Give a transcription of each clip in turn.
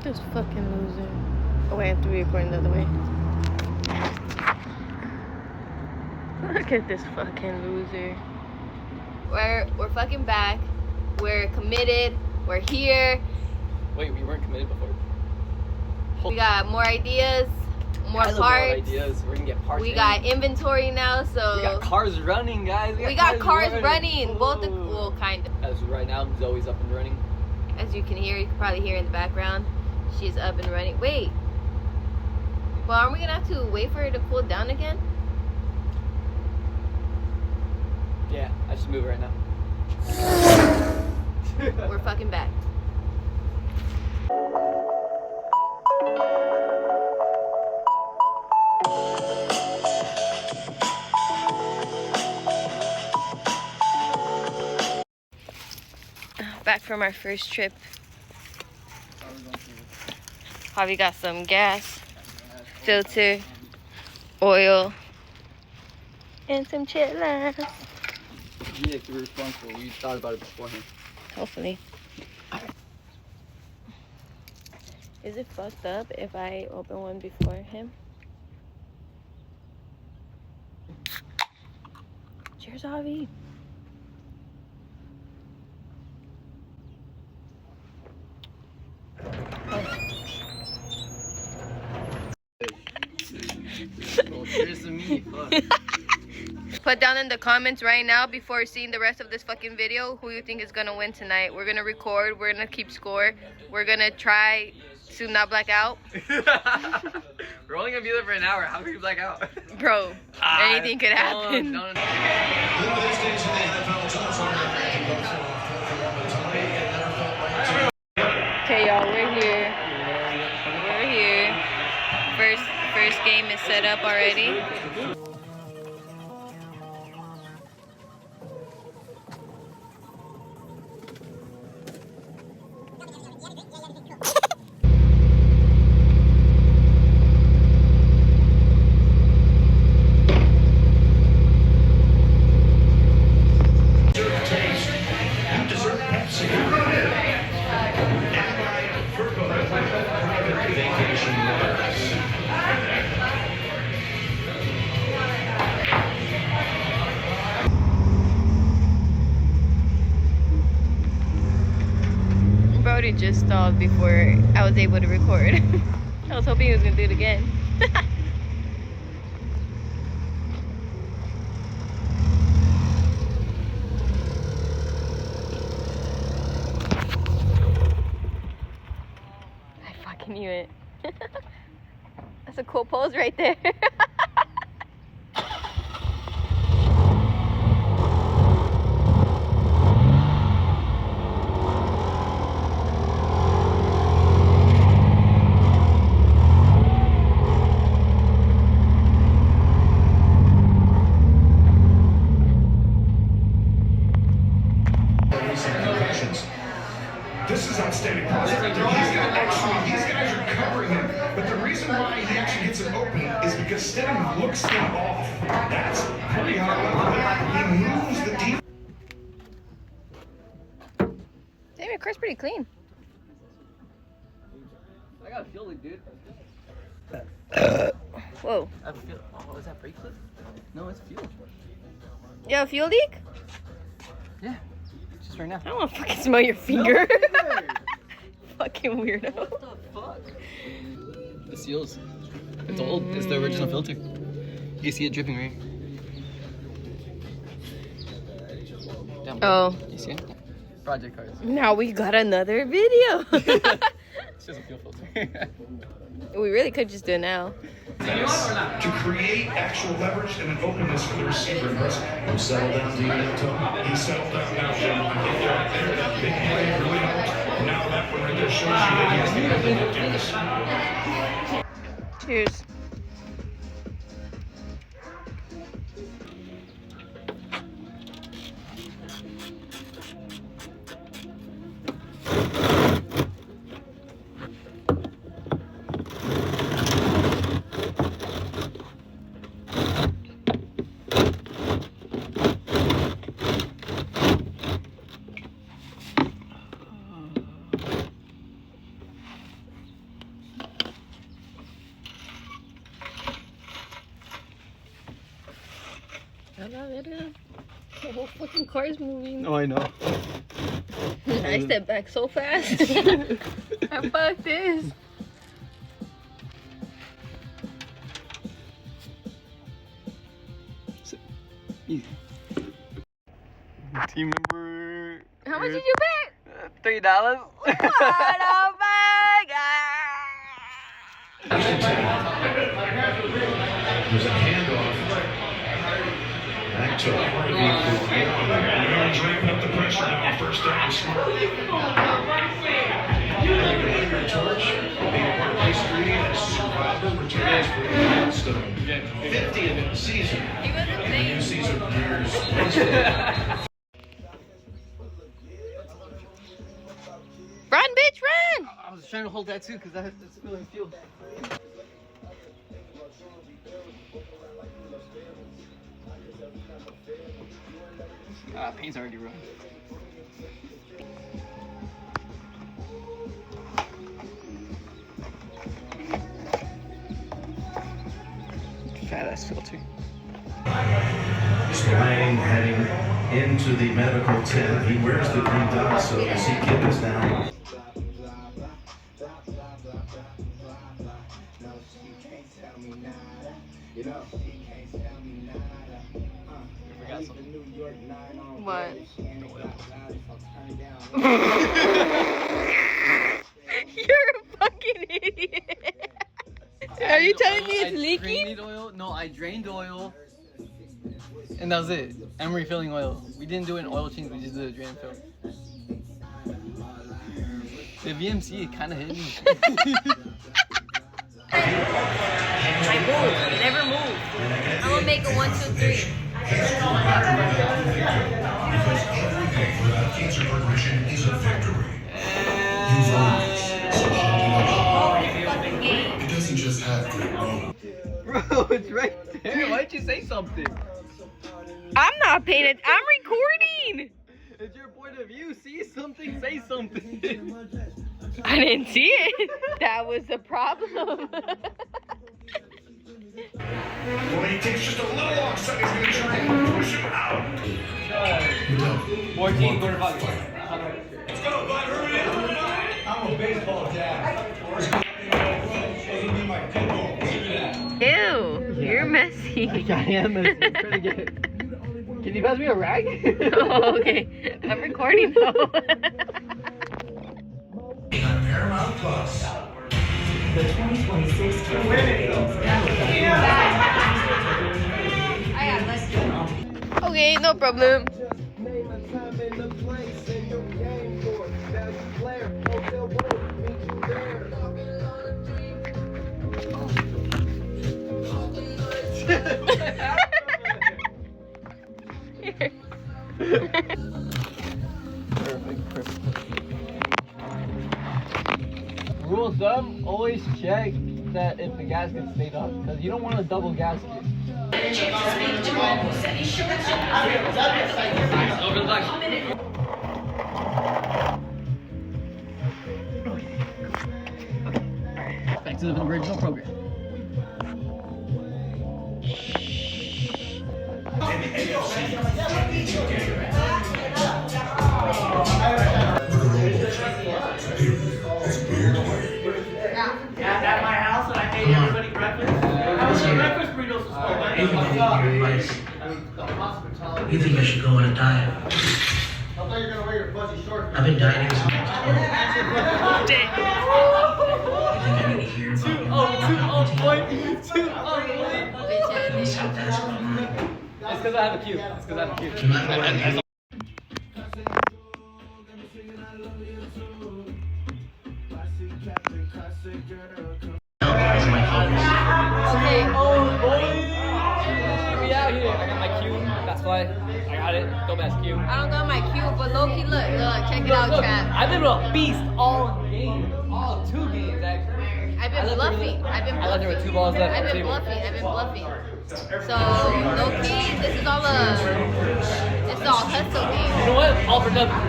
This fucking loser. Oh wait, I have to be recording the other way. Look at this fucking loser. We're fucking back. We're committed. We're here. Wait, we weren't committed before. We got more ideas, more parts. More ideas. We're gonna get parts. We got inventory now, so we got cars running, guys. We got cars running. Both the well, kind of. As of right now, Zoey's up and running. As you can hear, you can probably hear in the background. She's up and running. Wait. Well, aren't we gonna have to wait for her to cool down again? Yeah, I just move right now. We're fucking back. Back from our first trip. Javi got some gas, filter, oil, and some chitlins. Yeah, we're responsible. We thought about it beforehand. Hopefully. Is it fucked up if I open one before him? Cheers, Javi. Well, cheers to me. Fuck. Put down in the comments right now before seeing the rest of this fucking video who you think is gonna win tonight. We're gonna record, we're gonna keep score, we're gonna try to not black out. We're only gonna be there for an hour. How can we black out? Bro, anything could happen. No. Okay, y'all, we're here. We're here. First game is set up already. Brody just stalled before I was able to record. I was hoping he was gonna do it again. I fucking knew it. That's a cool pose right there. This is outstanding prospect. These guys are covering him, but the reason why he actually gets it open is because Stenning looks him off. That's pretty high level. He moves the deep. Damn, your car's pretty clean. I got a fuel leak, dude. Whoa. Oh, is that brake fluid? No, it's fuel. You have a fuel leak? Yeah. Just right now. I don't want to fucking smell your finger. No, Fucking weirdo. what the fuck? The seals. It's old. It's the original filter. You see it dripping, right? Down below. Oh. You see it? Project cars. Now we got another video. It's just a fuel filter. We really could just do it now. To create actual leverage and an openness for the receiver. I'm settled down to you. He settled down now. Big play really helped. Now that one right there shows you that he has the ability to do this. Cheers. The whole fucking car's moving. Oh, I know. I stepped back so fast. I fucked this. Easy. Team member. How much did you bet? $3. Oh my god! There's a handoff. Back to Harvey. Ramping up the pressure now. First down. Your torch. Being a part of history as survivor returns for the milestone. 50th in the season. He wasn't saying. New season years. Run, bitch, run! I was trying to hold that too because that's spilling fuel. Paint's already ruined. Fat ass filter. Lang heading into the medical tent. He wears the green dot, so as he kidneys down. What? You're a fucking idiot. Are you telling me it's leaking? Oil? No, I drained oil. And that was it. I'm refilling oil. We didn't do an oil change, we just did a drain and fill. The VMC kind of hit me. I moved. Never moved. I'm gonna make a 1, 2, 3. Cancer progression is a victory. You've earned it. So it doesn't just have to go. Bro, it's right there. Why'd you say something? I'm not paying it. I'm recording. It's your point of view. See something, say something. I didn't see it. That was the problem. Well, he takes just a little long step. He's going to try and push him out. 14, quarter five. Let's go, bud. Hurry up. I'm a baseball dad. Ew, you're messy. I am messy. I'm trying to get it. Can you pass me a rag? Oh, okay. I'm recording though. On Paramount Plus. The 2026 Okay, no problem. Perfect. Rule of thumb, always check that if the gasket stayed up, because you don't want a double gasket. Back to the original program. At my house, and I made everybody breakfast. Breakfast burritos was You think I should go on a diet? I thought you were gonna wear your fuzzy shorts. I've been dieting since I was 12. Damn. I think I need to hear about your point. Can you stop dancing on mine? It's because I have a cue. You might go ahead. Is my focus. Okay. Oh boy! We out here. I got my cue. That's why I got it. Dope ass cue. I don't got my cue, but low-key, look, check it out, Look, chat. I've been a beast all game. All 2 games actually. I've been bluffing. I left there with 2 balls left. I've on the been table. bluffing. So, low-key, this is all hustle game. You know what? All for nothing.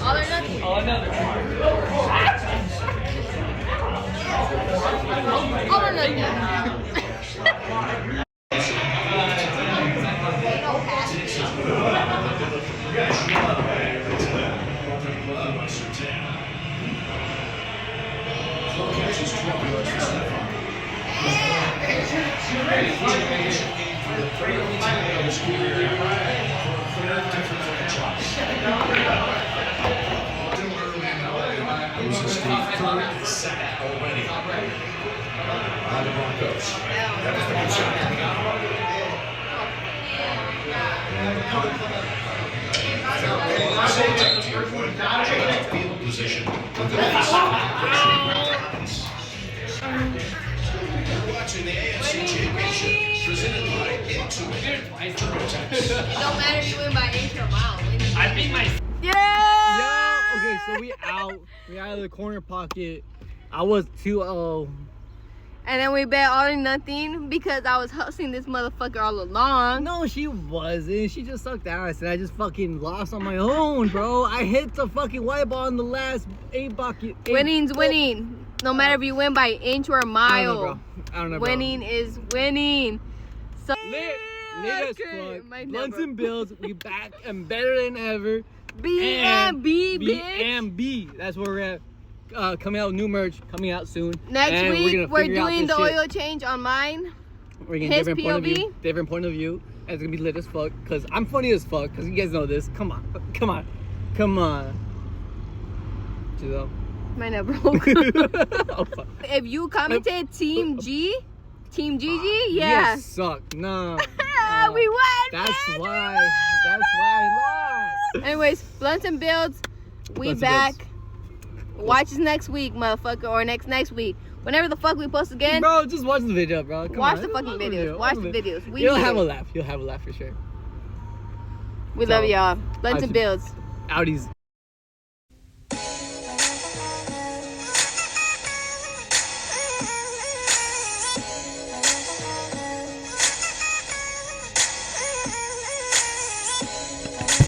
All or nothing. All or nothing. All or nothing. is 12 yards for Stefan. For the third time in his career, for a third different franchise. Still early in the It was his third sack already by the Broncos. That is the concern coming out. And the punt. Same time to your point, change field position with the base. You're watching the AFC Championship presented by Intuit. It don't matter if you win by inch or mile. I think my. Yeah! Yeah. Okay, so we out. We out of the corner pocket. I was 2-0. And then we bet all or nothing because I was hustling this motherfucker all along. No, she wasn't. She just sucked ass, and I just fucking lost on my own, bro. I hit the fucking white ball in the last 8 bucket. Winning's winning. No matter if you win by inch or mile. I don't know, bro. Winning is winning. So Lit as fuck. My Blunts number. and Bills, we back and better than ever. B&B, B bitch. and B. That's where we're at. Coming out with new merch, coming out soon. Next And week, we're figure out doing this the shit. oil change on mine. We're getting his different point of POV. view. Different point of view. And it's gonna be lit as fuck. Cause I'm funny as fuck. Cause you guys know this. Come on. Giselle. My number. Oh, fuck. If you commented Team Gigi, yeah. You suck. No. We won. That's bitch. why. That's why I lost. Anyways, Blunts and Builds, we Blunts and back. Builds. Watch us next week, motherfucker, or next week. Whenever the fuck we post again, Bro, just watch the video, bro. Come watch on. the Just fucking video. videos. Watch the videos. We You'll here. have a laugh. You'll have a laugh for sure. We love y'all. Blunts I and should- Builds. Audis.